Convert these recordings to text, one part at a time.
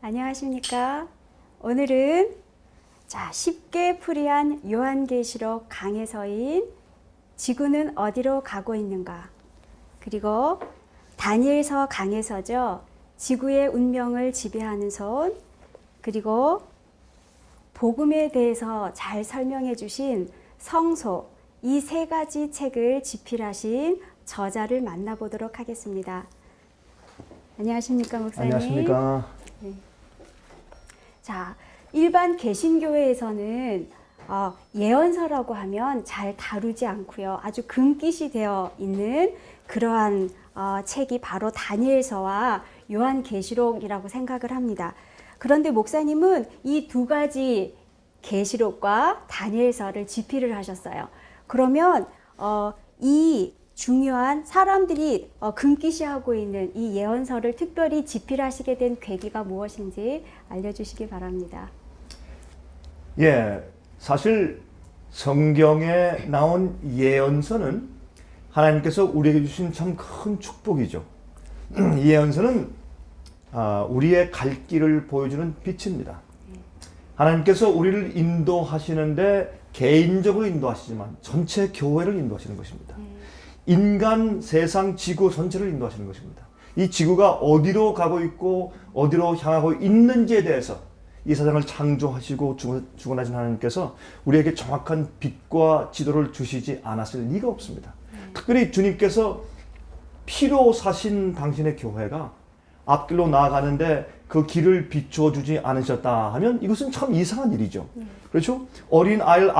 안녕하십니까? 오늘은 쉽게 풀이한 요한계시록 강에서인 지구는 어디로 가고 있는가? 그리고 다니엘서 강에서죠. 지구의 운명을 지배하는 손, 그리고 복음에 대해서 잘 설명해 주신 성소, 이 세 가지 책을 집필하신 저자를 만나보도록 하겠습니다. 안녕하십니까, 목사님? 안녕하십니까? 네. 자, 일반 개신교회에서는 예언서라고 하면 잘 다루지 않고요. 아주 금깃이 되어 있는 그러한 책이 바로 다니엘서와 요한계시록이라고 생각을 합니다. 그런데 목사님은 이 두 가지 계시록과 다니엘서를 집필을 하셨어요. 그러면 이 중요한 사람들이 금기시하고 있는 이 예언서를 특별히 집필하시게 된 계기가 무엇인지 알려주시기 바랍니다. 예, 사실 성경에 나온 예언서는 하나님께서 우리에게 주신 참 큰 축복이죠. 이 예언서는 우리의 갈 길을 보여주는 빛입니다. 하나님께서 우리를 인도하시는데 개인적으로 인도하시지만 전체 교회를 인도하시는 것입니다. 인간, 세상, 지구 전체를 인도하시는 것입니다. 이 지구가 어디로 가고 있고 어디로 향하고 있는지에 대해서 이 세상을 창조하시고 주관하신 하나님께서 우리에게 정확한 빛과 지도를 주시지 않았을 리가 없습니다. 특별히 주님께서 피로 사신 당신의 교회가 앞길로 나아가는데 그 길을 비추어 주지 않으셨다 하면 이것은 참 이상한 일이죠. 그렇죠? 어린 아이를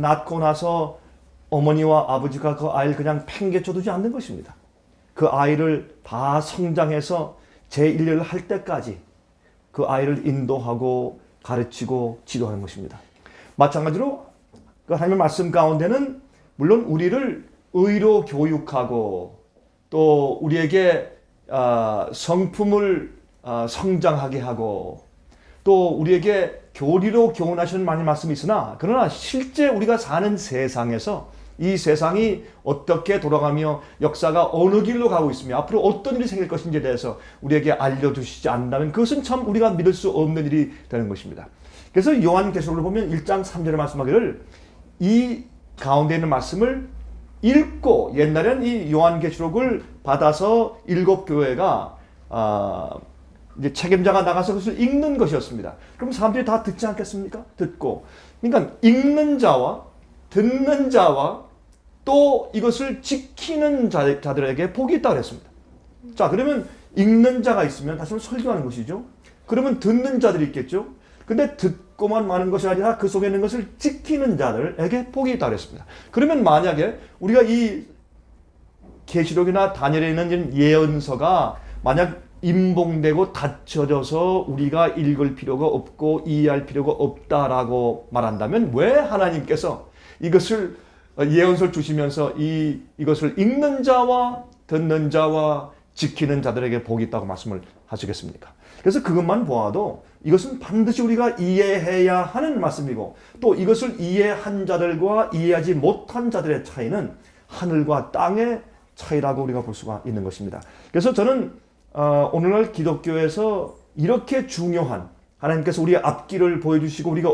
낳고 나서 어머니와 아버지가 그 아이를 그냥 팽개쳐 두지 않는 것입니다. 그 아이를 다 성장해서 제1례를 할 때까지 그 아이를 인도하고 가르치고 지도하는 것입니다. 마찬가지로 그 하나님의 말씀 가운데는 물론 우리를 의로 교육하고 또 우리에게 성품을 성장하게 하고 또 우리에게 교리로 교훈하시는 많은 말씀이 있으나 그러나 실제 우리가 사는 세상에서 이 세상이 어떻게 돌아가며 역사가 어느 길로 가고 있으며 앞으로 어떤 일이 생길 것인지에 대해서 우리에게 알려주시지 않는다면 그것은 참 우리가 믿을 수 없는 일이 되는 것입니다. 그래서 요한계시록을 보면 1장 3절에 말씀하기를 이 가운데 있는 말씀을 읽고 옛날엔 이 요한계시록을 받아서 7교회가 이제 책임자가 나가서 그것을 읽는 것이었습니다. 그럼 사람들이 다 듣지 않겠습니까? 듣고. 그러니까 읽는 자와 듣는 자와 또 이것을 지키는 자들에게 복이 있다고 했습니다. 자, 그러면 읽는 자가 있으면 다시 한번 설교하는 것이죠. 그러면 듣는 자들이 있겠죠. 근데 듣고만 마는 것이 아니라 그 속에 있는 것을 지키는 자들에게 복이 있다고 했습니다. 그러면 만약에 우리가 이 계시록이나 다니엘에 있는 예언서가 만약 임봉되고 닫혀져서 우리가 읽을 필요가 없고 이해할 필요가 없다라고 말한다면 왜 하나님께서 이것을 예언서를 주시면서 이것을 읽는 자와 듣는 자와 지키는 자들에게 복이 있다고 말씀을 하시겠습니까? 그래서 그것만 보아도 이것은 반드시 우리가 이해해야 하는 말씀이고 또 이것을 이해한 자들과 이해하지 못한 자들의 차이는 하늘과 땅의 차이라고 우리가 볼 수가 있는 것입니다. 그래서 저는 오늘날 기독교에서 이렇게 중요한 하나님께서 우리의 앞길을 보여주시고 우리가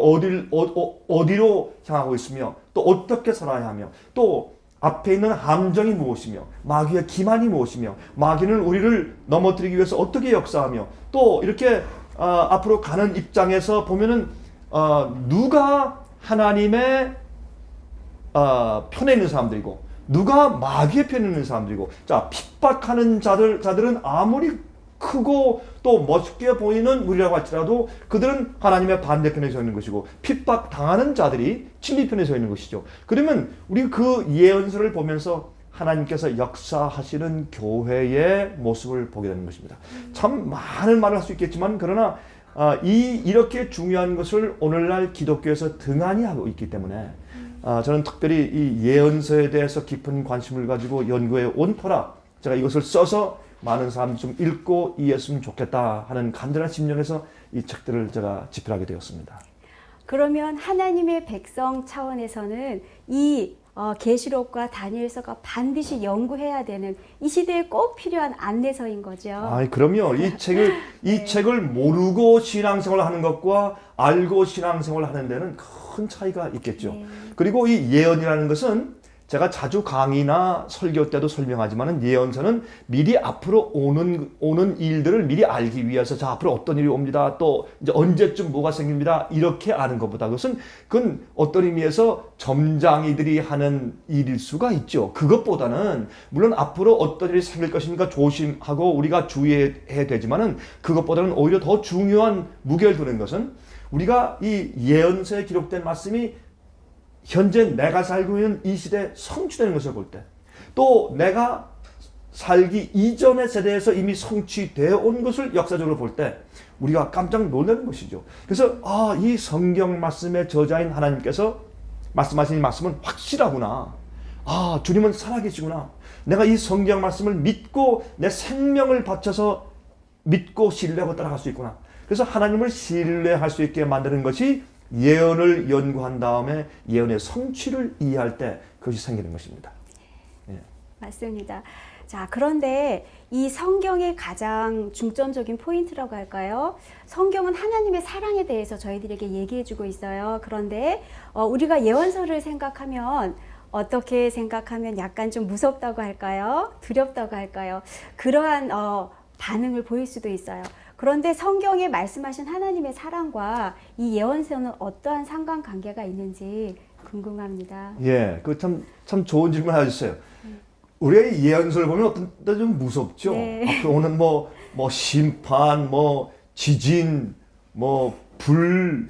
어디로 향하고 있으며 또 어떻게 살아야 하며 또 앞에 있는 함정이 무엇이며 마귀의 기만이 무엇이며 마귀는 우리를 넘어뜨리기 위해서 어떻게 역사하며 또 이렇게 앞으로 가는 입장에서 보면은 누가 하나님의 편에 있는 사람들이고 누가 마귀의 편에 있는 사람들이고 자 핍박하는 자들은 아무리 크고 또 멋있게 보이는 무리라고 할지라도 그들은 하나님의 반대편에 서 있는 것이고 핍박당하는 자들이 진리편에 서 있는 것이죠. 그러면 우리 그 예언서를 보면서 하나님께서 역사하시는 교회의 모습을 보게 되는 것입니다. 참 많은 말을 할 수 있겠지만 그러나 이렇게 중요한 것을 오늘날 기독교에서 등한히 하고 있기 때문에 저는 특별히 이 예언서에 대해서 깊은 관심을 가지고 연구해 온 터라 제가 이것을 써서 많은 사람들이 좀 읽고 이해했으면 좋겠다 하는 간절한 심령에서 이 책들을 제가 집필하게 되었습니다. 그러면 하나님의 백성 차원에서는 이 계시록과 다니엘서가 반드시 연구해야 되는 이 시대에 꼭 필요한 안내서인 거죠. 아, 그럼요. 이 책을 모르고 신앙생활을 하는 것과 알고 신앙생활을 하는 데는 큰 차이가 있겠죠. 네. 그리고 이 예언이라는 것은 제가 자주 강의나 설교 때도 설명하지만은 예언서는 미리 앞으로 오는 일들을 미리 알기 위해서 자, 앞으로 어떤 일이 옵니다. 또 이제 언제쯤 뭐가 생깁니다. 이렇게 아는 것보다 그건 어떤 의미에서 점장이들이 하는 일일 수가 있죠. 그것보다는 물론 앞으로 어떤 일이 생길 것이니까 조심하고 우리가 주의해야 되지만은 그것보다는 오히려 더 중요한 무게를 두는 것은 우리가 이 예언서에 기록된 말씀이 현재 내가 살고 있는 이 시대에 성취되는 것을 볼 때, 또 내가 살기 이전의 세대에서 이미 성취되어 온 것을 역사적으로 볼 때 우리가 깜짝 놀라는 것이죠. 그래서 이 성경 말씀의 저자인 하나님께서 말씀하신 이 말씀은 확실하구나. 주님은 살아계시구나. 내가 이 성경 말씀을 믿고 내 생명을 바쳐서 믿고 신뢰하고 따라갈 수 있구나. 그래서 하나님을 신뢰할 수 있게 만드는 것이 예언을 연구한 다음에 예언의 성취를 이해할 때 그것이 생기는 것입니다. 예. 맞습니다. 자, 그런데 이 성경의 가장 중점적인 포인트라고 할까요? 성경은 하나님의 사랑에 대해서 저희들에게 얘기해주고 있어요. 그런데 우리가 예언서를 생각하면 어떻게 생각하면 약간 좀 무섭다고 할까요? 두렵다고 할까요? 그러한 반응을 보일 수도 있어요. 그런데 성경에 말씀하신 하나님의 사랑과 이 예언서는 어떠한 상관관계가 있는지 궁금합니다. 예, 참 좋은 질문 하셨어요. 우리가 예언서를 보면 어떤 때 좀 무섭죠. 네. 앞으로 오는 뭐 심판, 지진, 불,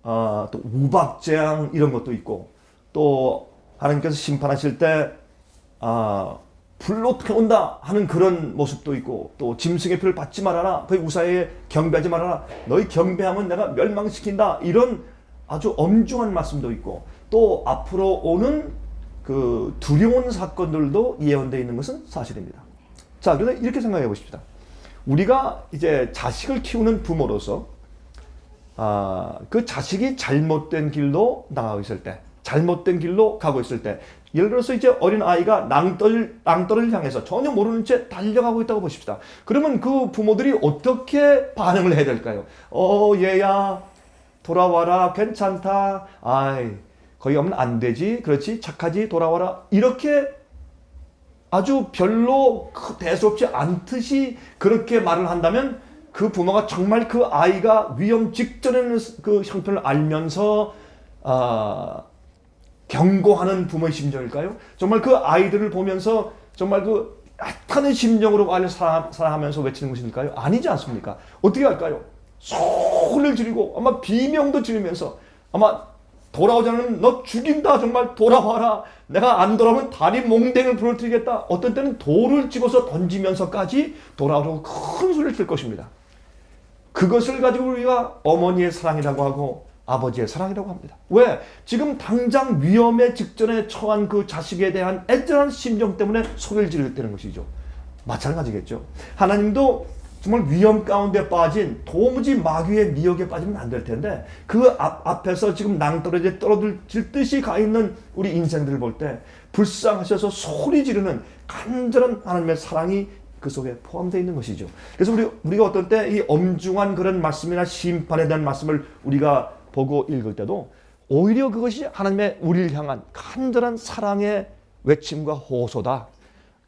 또 우박재앙 이런 것도 있고, 또 하나님께서 심판하실 때 불로 태운다 하는 그런 모습도 있고, 또 짐승의 표를 받지 말아라, 그의 우사에 경배하지 말아라, 너희 경배하면 내가 멸망시킨다, 이런 아주 엄중한 말씀도 있고, 또 앞으로 오는 그 두려운 사건들도 예언되어 있는 것은 사실입니다. 자, 그런데 이렇게 생각해 보십시다. 우리가 이제 자식을 키우는 부모로서 그 자식이 잘못된 길로 나가고 있을 때, 잘못된 길로 가고 있을 때, 예를 들어서 이제 어린 아이가 낭떠를 향해서 전혀 모르는 채 달려가고 있다고 보십시다. 그러면 그 부모들이 어떻게 반응을 해야 될까요? 얘야, 돌아와라, 괜찮다, 거기 가면 안 되지, 그렇지, 착하지, 돌아와라, 이렇게 아주 별로 대수롭지 않듯이 그렇게 말을 한다면 그 부모가 정말 그 아이가 위험 직전에는 그 형편을 알면서 경고하는 부모의 심정일까요? 정말 그 아이들을 보면서 정말 그 약하는 심정으로 아이를 사랑하면서 외치는 것일까요? 아니지 않습니까? 어떻게 할까요? 소리를 지르고 아마 비명도 지르면서 아마 돌아오지 않으면 너 죽인다, 정말 돌아와라, 내가 안 돌아오면 다리 몽댕을 부러뜨리겠다, 어떤 때는 돌을 집어서 던지면서까지 돌아오라고 큰 소리를 칠 것입니다. 그것을 가지고 우리가 어머니의 사랑이라고 하고 아버지의 사랑이라고 합니다. 왜? 지금 당장 위험의 직전에 처한 그 자식에 대한 애절한 심정 때문에 소리를 지를 때는 것이죠. 마찬가지겠죠. 하나님도 정말 위험 가운데 빠진 도무지 마귀의 미혹에 빠지면 안 될 텐데 그 앞에서 지금 낭떠러지에 떨어질 듯이 가 있는 우리 인생들을 볼 때 불쌍하셔서 소리 지르는 간절한 하나님의 사랑이 그 속에 포함되어 있는 것이죠. 그래서 우리가 어떤 때 이 엄중한 그런 말씀이나 심판에 대한 말씀을 우리가 보고 읽을 때도 오히려 그것이 하나님의 우리를 향한 간절한 사랑의 외침과 호소다.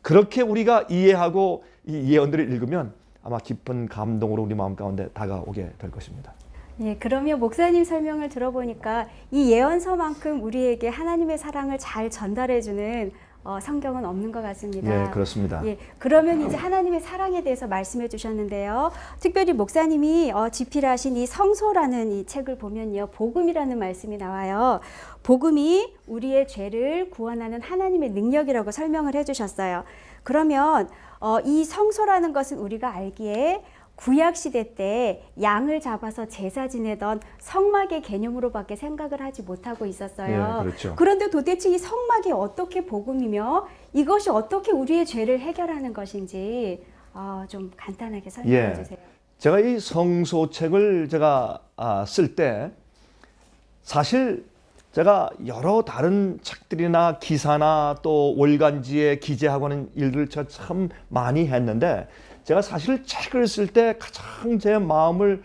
그렇게 우리가 이해하고 이 예언들을 읽으면 아마 깊은 감동으로 우리 마음 가운데 다가오게 될 것입니다. 예, 그러면 목사님 설명을 들어보니까 이 예언서만큼 우리에게 하나님의 사랑을 잘 전달해주는 성경은 없는 것 같습니다. 네, 그렇습니다. 예, 그러면 이제 하나님의 사랑에 대해서 말씀해 주셨는데요. 특별히 목사님이 집필하신 이 성소라는 이 책을 보면요, 복음이라는 말씀이 나와요. 복음이 우리의 죄를 구원하는 하나님의 능력이라고 설명을 해주셨어요. 그러면 이 성소라는 것은 우리가 알기에 구약시대 때 양을 잡아서 제사 지내던 성막의 개념으로밖에 생각을 하지 못하고 있었어요. 예, 그렇죠. 그런데 도대체 이 성막이 어떻게 복음이며 이것이 어떻게 우리의 죄를 해결하는 것인지 좀 간단하게 설명해 주세요. 제가 이 성소책을 제가 쓸 때 사실 제가 여러 다른 책들이나 기사나 또 월간지에 기재하고 하는 일들을 제가 참 많이 했는데 제가 사실 책을 쓸 때 가장 제 마음을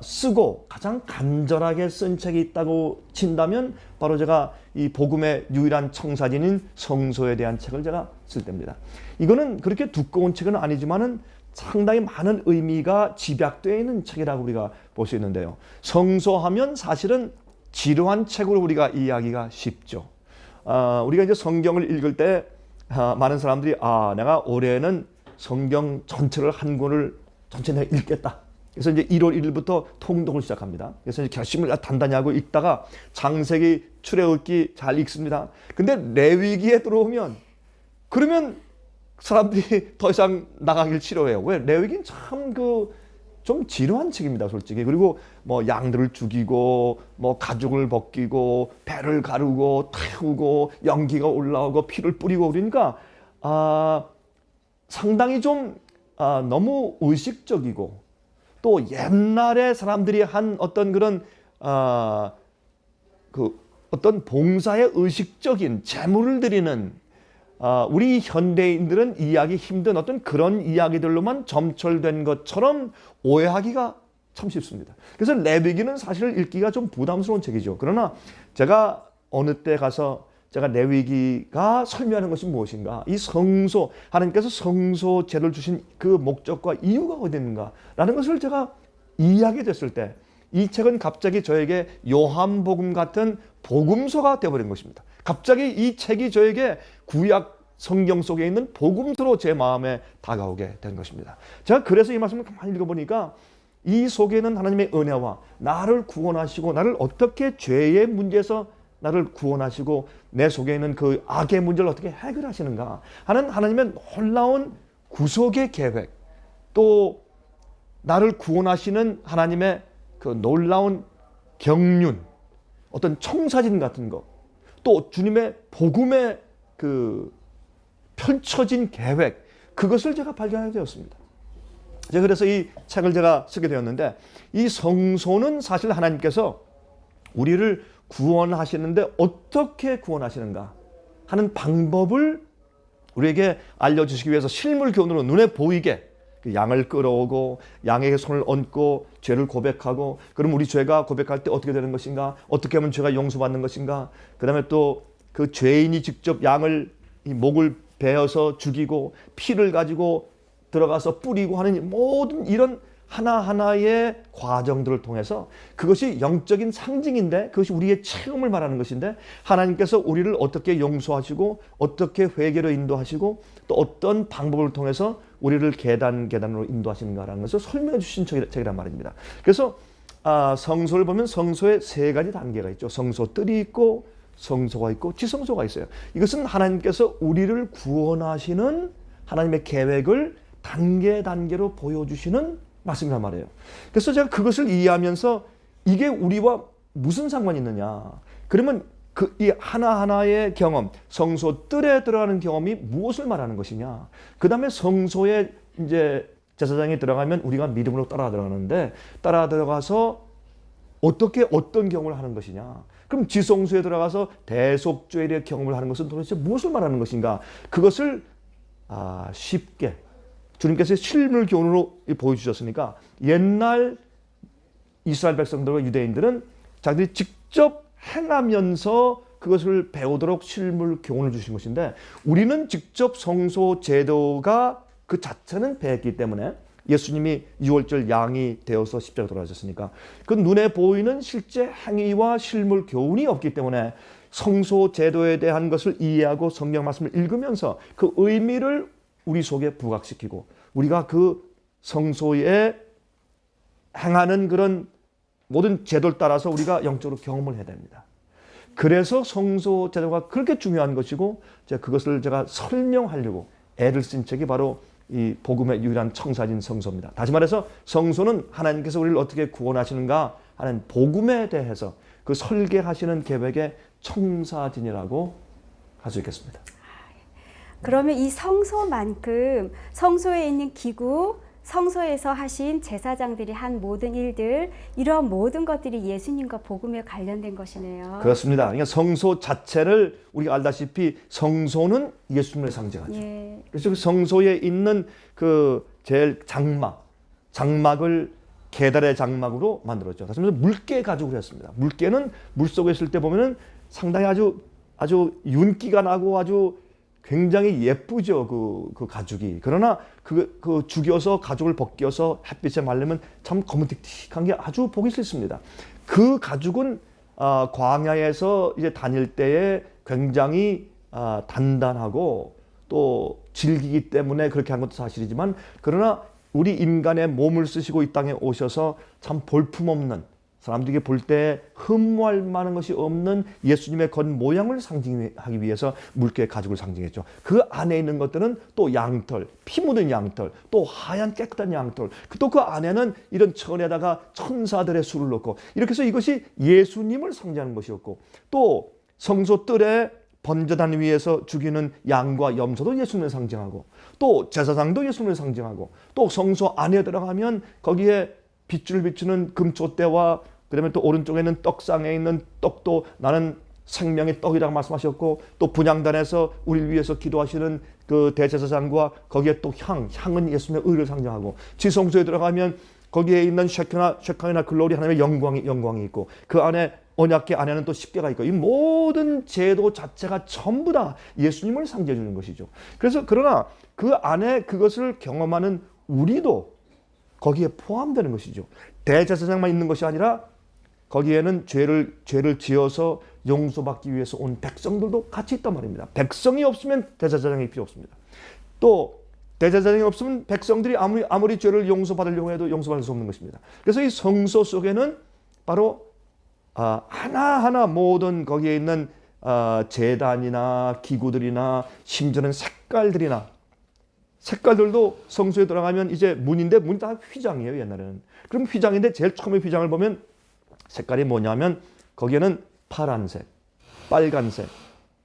쓰고 가장 간절하게 쓴 책이 있다고 친다면 바로 제가 이 복음의 유일한 청사진인 성소에 대한 책을 제가 쓸 때입니다. 이거는 그렇게 두꺼운 책은 아니지만은 상당히 많은 의미가 집약되어 있는 책이라고 우리가 볼 수 있는데요. 성소하면 사실은 지루한 책으로 우리가 이해하기가 쉽죠. 우리가 이제 성경을 읽을 때 많은 사람들이 내가 올해는 성경 전체를 한 권을 전체 내가 읽겠다. 그래서 이제 1월 1일부터 통독을 시작합니다. 그래서 이제 결심을 단단히 하고 읽다가 창세기, 출애굽기 잘 읽습니다. 근데 레위기에 들어오면 그러면 사람들이 더 이상 나가길 싫어해요. 왜? 레위기는 참 좀 지루한 책입니다, 솔직히. 그리고 뭐 양들을 죽이고 뭐 가죽을 벗기고 배를 가르고 태우고 연기가 올라오고 피를 뿌리고 그러니까 상당히 좀 너무 의식적이고 또 옛날에 사람들이 한 어떤 그런 어떤 봉사의 의식적인 제물을 드리는 우리 현대인들은 이해하기 힘든 어떤 그런 이야기들로만 점철된 것처럼 오해하기가 참 쉽습니다. 그래서 레위기는 사실 읽기가 좀 부담스러운 책이죠. 그러나 제가 어느 때 가서 제가 레위기가 설명하는 것이 무엇인가, 이 성소, 하나님께서 성소제를 주신 그 목적과 이유가 어디 있는가라는 것을 제가 이해하게 됐을 때 이 책은 갑자기 저에게 요한복음 같은 복음서가 되어버린 것입니다. 갑자기 이 책이 저에게 구약 성경 속에 있는 복음서로 제 마음에 다가오게 된 것입니다. 제가 그래서 이 말씀을 가만히 읽어보니까 이 속에는 하나님의 은혜와 나를 구원하시고 나를 어떻게 죄의 문제에서 나를 구원하시고 내 속에 있는 그 악의 문제를 어떻게 해결하시는가 하는 하나님의 놀라운 구속의 계획, 또 나를 구원하시는 하나님의 그 놀라운 경륜, 어떤 청사진 같은 것, 또 주님의 복음의 그 펼쳐진 계획, 그것을 제가 발견하게 되었습니다. 제가 그래서 이 책을 제가 쓰게 되었는데, 이 성소는 사실 하나님께서 우리를 구원하시는데 어떻게 구원하시는가 하는 방법을 우리에게 알려주시기 위해서 실물 교훈으로 눈에 보이게 양을 끌어오고 양에게 손을 얹고 죄를 고백하고, 그럼 우리 죄가 고백할 때 어떻게 되는 것인가, 어떻게 하면 죄가 용서받는 것인가, 그 다음에 또 그 죄인이 직접 양을 이 목을 베어서 죽이고 피를 가지고 들어가서 뿌리고 하는 모든 이런 하나하나의 과정들을 통해서, 그것이 영적인 상징인데 그것이 우리의 체험을 말하는 것인데, 하나님께서 우리를 어떻게 용서하시고 어떻게 회개로 인도하시고 또 어떤 방법을 통해서 우리를 계단으로 인도하시는가라는 것을 설명해 주신 책이란 말입니다. 그래서 성소를 보면 성소에 세 가지 단계가 있죠. 성소뜰이 있고 성소가 있고 지성소가 있어요. 이것은 하나님께서 우리를 구원하시는 하나님의 계획을 단계로 보여주시는 말씀이란 말이에요. 그래서 제가 그것을 이해하면서 이게 우리와 무슨 상관이 있느냐. 그러면 이 하나하나의 경험, 성소 뜰에 들어가는 경험이 무엇을 말하는 것이냐. 그 다음에 성소에 이제 제사장이 들어가면 우리가 믿음으로 따라 들어가는데, 따라 들어가서 어떤 경험을 하는 것이냐. 그럼 지성소에 들어가서 대속죄의 경험을 하는 것은 도대체 무엇을 말하는 것인가. 그것을 쉽게 주님께서 실물 교훈으로 보여주셨으니까, 옛날 이스라엘 백성들과 유대인들은 자기들이 직접 행하면서 그것을 배우도록 실물 교훈을 주신 것인데, 우리는 직접 성소 제도가 그 자체는 배웠기 때문에, 예수님이 유월절 양이 되어서 십자가에 돌아가셨으니까 그 눈에 보이는 실제 행위와 실물 교훈이 없기 때문에 성소 제도에 대한 것을 이해하고 성경 말씀을 읽으면서 그 의미를 우리 속에 부각시키고, 우리가 그 성소에 행하는 그런 모든 제도를 따라서 우리가 영적으로 경험을 해야 됩니다. 그래서 성소 제도가 그렇게 중요한 것이고, 그것을 제가 설명하려고 애를 쓴 책이 바로 이 복음의 유일한 청사진 성소입니다. 다시 말해서 성소는 하나님께서 우리를 어떻게 구원하시는가 하는 복음에 대해서 그 설계하시는 계획의 청사진이라고 할 수 있겠습니다. 그러면 이 성소만큼 성소에 있는 기구, 성소에서 하신 제사장들이 한 모든 일들, 이런 모든 것들이 예수님과 복음에 관련된 것이네요. 그렇습니다. 그러니까 성소 자체를 우리가 알다시피 성소는 예수님을 상징하죠. 예. 그래서 그 성소에 있는 그 제일 장막을 계달의 장막으로 만들었죠. 다시 말해서 물개 가죽으로 했습니다. 물개는 물 속에 있을 때 보면은 상당히 아주 윤기가 나고 아주 굉장히 예쁘죠. 그 가죽이. 그러나 그 죽여서 가죽을 벗겨서 햇빛에 말리면 참 검은틱틱한 게 아주 보기 싫습니다. 그 가죽은 광야에서 이제 다닐 때에 굉장히 단단하고 또 질기기 때문에 그렇게 한 것도 사실이지만, 그러나 우리 인간의 몸을 쓰시고 이 땅에 오셔서 참 볼품없는, 사람들이 볼 때 흠모할 만한 것이 없는 예수님의 겉모양을 상징하기 위해서 물개 가죽을 상징했죠. 그 안에 있는 것들은 또 양털, 피 묻은 양털, 또 하얀 깨끗한 양털, 또 그 안에는 이런 천에다가 천사들의 수를 넣고, 이렇게 해서 이것이 예수님을 상징하는 것이었고, 또 성소 뜰에 번제단 위에서 죽이는 양과 염소도 예수님을 상징하고, 또 제사장도 예수님을 상징하고, 또 성소 안에 들어가면 거기에 빛을 비추는 금촛대와 그다음에 또 오른쪽에는 떡상에 있는 떡도 나는 생명의 떡이라고 말씀하셨고, 또 분향단에서 우리를 위해서 기도하시는 그 대제사장과 거기에 또 향은 예수님의 의를 상징하고, 지성소에 들어가면 거기에 있는 쉐카이나 글로리 하나님의 영광이 있고, 그 안에 언약궤 안에는 또 십계가 있고, 이 모든 제도 자체가 전부 다 예수님을 상징해 주는 것이죠. 그래서 그러나 그 안에 그것을 경험하는 우리도 거기에 포함되는 것이죠. 대제사장만 있는 것이 아니라 거기에는 죄를 지어서 용서받기 위해서 온 백성들도 같이 있단 말입니다. 백성이 없으면 대제사장이 필요 없습니다. 또 대제사장이 없으면 백성들이 아무리 죄를 용서받으려고 해도 용서받을 수 없는 것입니다. 그래서 이 성소 속에는 바로 하나하나 모든 거기에 있는 제단이나 기구들이나 심지어는 색깔들도 성소에 들어가면 이제 문인데 문이 다 휘장이에요, 옛날에는. 그럼 휘장인데 제일 처음에 휘장을 보면 색깔이 뭐냐면 거기에는 파란색, 빨간색,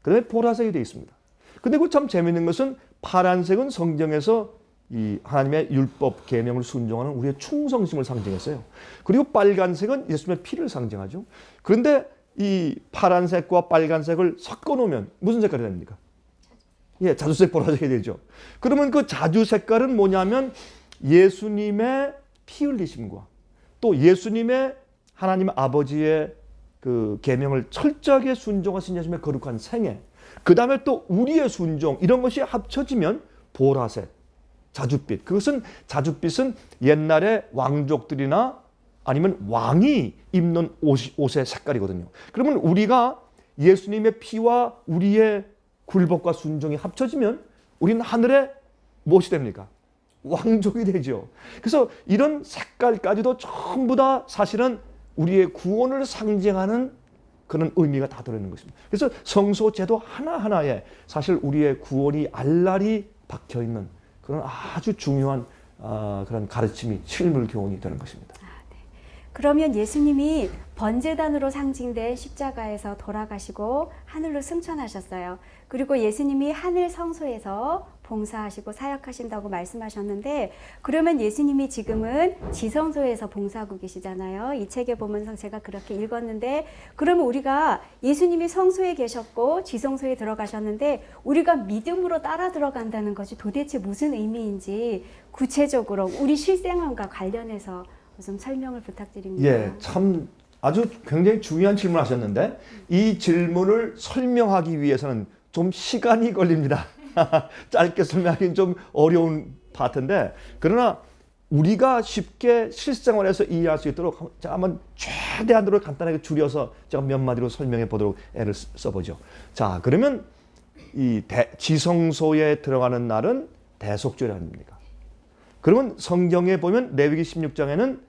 그다음에 보라색이 되어 있습니다. 근데 그 참 재미있는 것은 파란색은 성경에서 이 하나님의 율법 계명을 순종하는 우리의 충성심을 상징했어요. 그리고 빨간색은 예수님의 피를 상징하죠. 그런데 이 파란색과 빨간색을 섞어 놓으면 무슨 색깔이 됩니까? 예, 자주색 보라색이 되죠. 그러면 그 자주 색깔은 뭐냐면 예수님의 피 흘리심과 또 예수님의 하나님 아버지의 그 계명을 철저하게 순종하신 예수님의 거룩한 생애, 그 다음에 또 우리의 순종, 이런 것이 합쳐지면 보라색, 자줏빛. 그것은 자줏빛은 옛날에 왕족들이나 아니면 왕이 입는 옷의 색깔이거든요. 그러면 우리가 예수님의 피와 우리의 굴복과 순종이 합쳐지면 우리는 하늘에 무엇이 됩니까? 왕족이 되죠. 그래서 이런 색깔까지도 전부 다 사실은 우리의 구원을 상징하는 그런 의미가 다 들어있는 것입니다. 그래서 성소 제도 하나하나에 사실 우리의 구원이 알랄이 박혀있는 그런 아주 중요한 그런 가르침이 실물 교훈이 되는 것입니다. 그러면 예수님이 번제단으로 상징된 십자가에서 돌아가시고 하늘로 승천하셨어요. 그리고 예수님이 하늘 성소에서 봉사하시고 사역하신다고 말씀하셨는데, 그러면 예수님이 지금은 지성소에서 봉사하고 계시잖아요. 이 책에 보면서 제가 그렇게 읽었는데, 그러면 우리가 예수님이 성소에 계셨고 지성소에 들어가셨는데 우리가 믿음으로 따라 들어간다는 것이 도대체 무슨 의미인지 구체적으로 우리 실생활과 관련해서 좀 설명을 부탁드립니다. 예, 참 아주 굉장히 중요한 질문을 하셨는데 이 질문을 설명하기 위해서는 좀 시간이 걸립니다. 짧게 설명하기는 좀 어려운 파트인데, 그러나 우리가 쉽게 실생활에서 이해할 수 있도록 제가 한번 최대한으로 간단하게 줄여서 제가 몇 마디로 설명해 보도록 애를 써보죠. 자, 그러면 이 지성소에 들어가는 날은 대속죄일 아닙니까? 그러면 성경에 보면 레위기 16장에는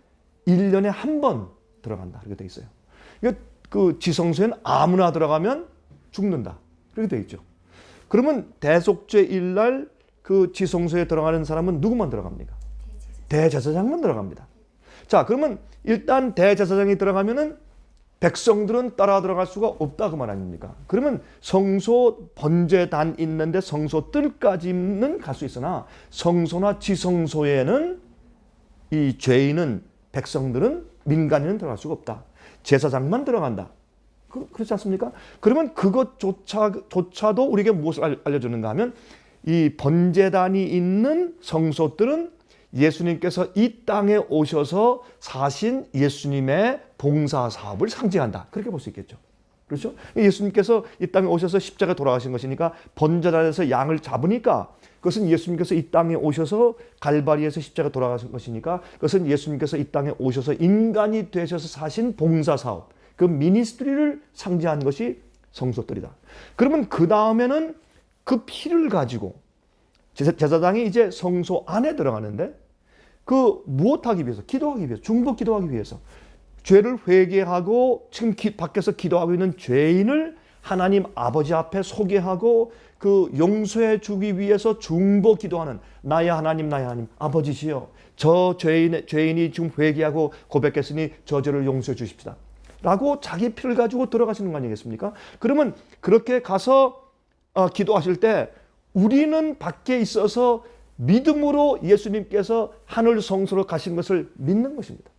1년에 한 번 들어간다 이렇게 돼 있어요. 그 지성소에는 아무나 들어가면 죽는다 그렇게 돼 있죠. 그러면 대속죄일 날 그 지성소에 들어가는 사람은 누구만 들어갑니까? 대제사장만 들어갑니다. 자, 그러면 일단 대제사장이 들어가면은 백성들은 따라 들어갈 수가 없다 그 말 아닙니까? 그러면 성소 번제단 있는데 성소 뜰까지는 갈 수 있으나 성소나 지성소에는 이 죄인은 백성들은 민간인은 들어갈 수가 없다. 제사장만 들어간다. 그렇지 않습니까? 그러면 그것조차도 우리에게 무엇을 알려주는가 하면 이 번제단이 있는 성소들은 예수님께서 이 땅에 오셔서 사신 예수님의 봉사 사업을 상징한다. 그렇게 볼 수 있겠죠. 그렇죠? 예수님께서 이 땅에 오셔서 십자가에 돌아가신 것이니까 번제단에서 양을 잡으니까 그것은 예수님께서 이 땅에 오셔서 갈바리에서 십자가 돌아가신 것이니까 그것은 예수님께서 이 땅에 오셔서 인간이 되셔서 사신 봉사 사업, 그 미니스트리를 상징한 것이 성소들이다. 그러면 그 다음에는 그 피를 가지고 제사장이 이제 성소 안에 들어가는데 그 무엇하기 위해서? 기도하기 위해서, 중보 기도하기 위해서 죄를 회개하고 지금 밖에서 기도하고 있는 죄인을 하나님 아버지 앞에 소개하고 그 용서해 주기 위해서 중보 기도하는 나의 하나님 아버지시여 저 죄인이 지금 회개하고 고백했으니 저 죄를 용서해 주십시다 라고 자기 피를 가지고 들어가시는 거 아니겠습니까? 그러면 그렇게 가서 기도하실 때 우리는 밖에 있어서 믿음으로 예수님께서 하늘 성소로 가신 것을 믿는 것입니다.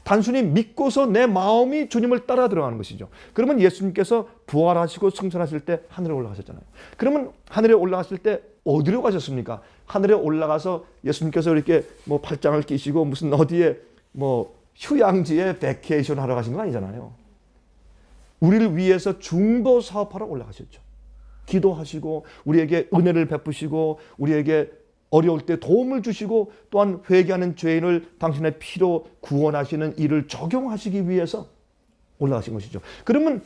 단순히 믿고서 내 마음이 주님을 따라 들어가는 것이죠. 그러면 예수님께서 부활하시고 승천하실 때 하늘에 올라가셨잖아요. 그러면 하늘에 올라가실 때 어디로 가셨습니까? 하늘에 올라가서 예수님께서 이렇게 뭐 팔짱을 끼시고 무슨 어디에 뭐 휴양지에 베케이션 하러 가신 거 아니잖아요. 우리를 위해서 중보 사업하러 올라가셨죠. 기도하시고 우리에게 은혜를 베푸시고 우리에게 어려울 때 도움을 주시고 또한 회개하는 죄인을 당신의 피로 구원하시는 일을 적용하시기 위해서 올라가신 것이죠. 그러면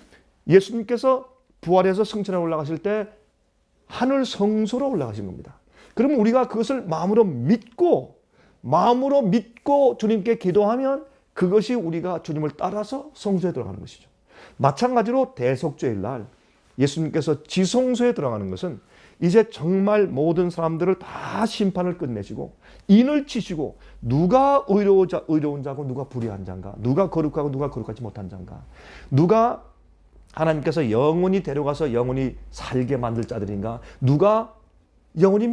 예수님께서 부활해서 승천에 올라가실 때 하늘 성소로 올라가신 겁니다. 그러면 우리가 그것을 마음으로 믿고 주님께 기도하면 그것이 우리가 주님을 따라서 성소에 들어가는 것이죠. 마찬가지로 대속죄일 날 예수님께서 지성소에 들어가는 것은 이제 정말 모든 사람들을 다 심판을 끝내시고 인을 치시고 누가 의로운 자고 누가 불의한 자인가, 누가 거룩하고 누가 거룩하지 못한 자인가, 누가 하나님께서 영원히 데려가서 영원히 살게 만들 자들인가, 누가 영원히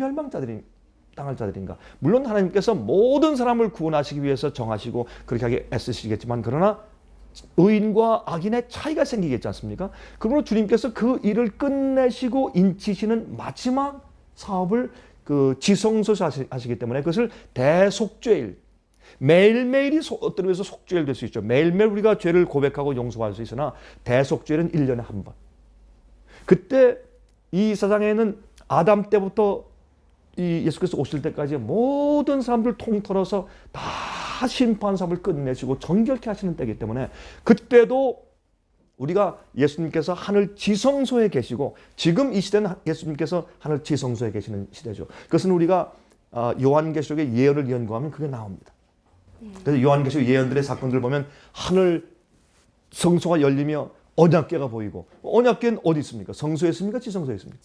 당할 자들인가. 물론 하나님께서 모든 사람을 구원하시기 위해서 정하시고 그렇게 하게 애쓰시겠지만 그러나 의인과 악인의 차이가 생기겠지 않습니까? 그러므로 주님께서 그 일을 끝내시고 인치시는 마지막 사업을 그 지성소에서 하시기 때문에 그것을 대속죄일, 매일매일이 어떤 의미에서 속죄일 될 수 있죠. 매일매일 우리가 죄를 고백하고 용서할 수 있으나 대속죄일은 1년에 한 번. 그때 이 세상에는 아담 때부터 이 예수께서 오실 때까지 모든 사람들 통틀어서 다 심판 사업을 끝내시고 정결케 하시는 때이기 때문에 그때도 우리가 예수님께서 하늘 지성소에 계시고 지금 이 시대는 예수님께서 하늘 지성소에 계시는 시대죠. 그것은 우리가 요한계시록의 예언을 연구하면 그게 나옵니다. 그래서 요한계시록 예언들의 사건들을 보면 하늘 성소가 열리며 언약궤가 보이고 언약궤는 어디 있습니까? 성소에 있습니까? 지성소에 있습니까?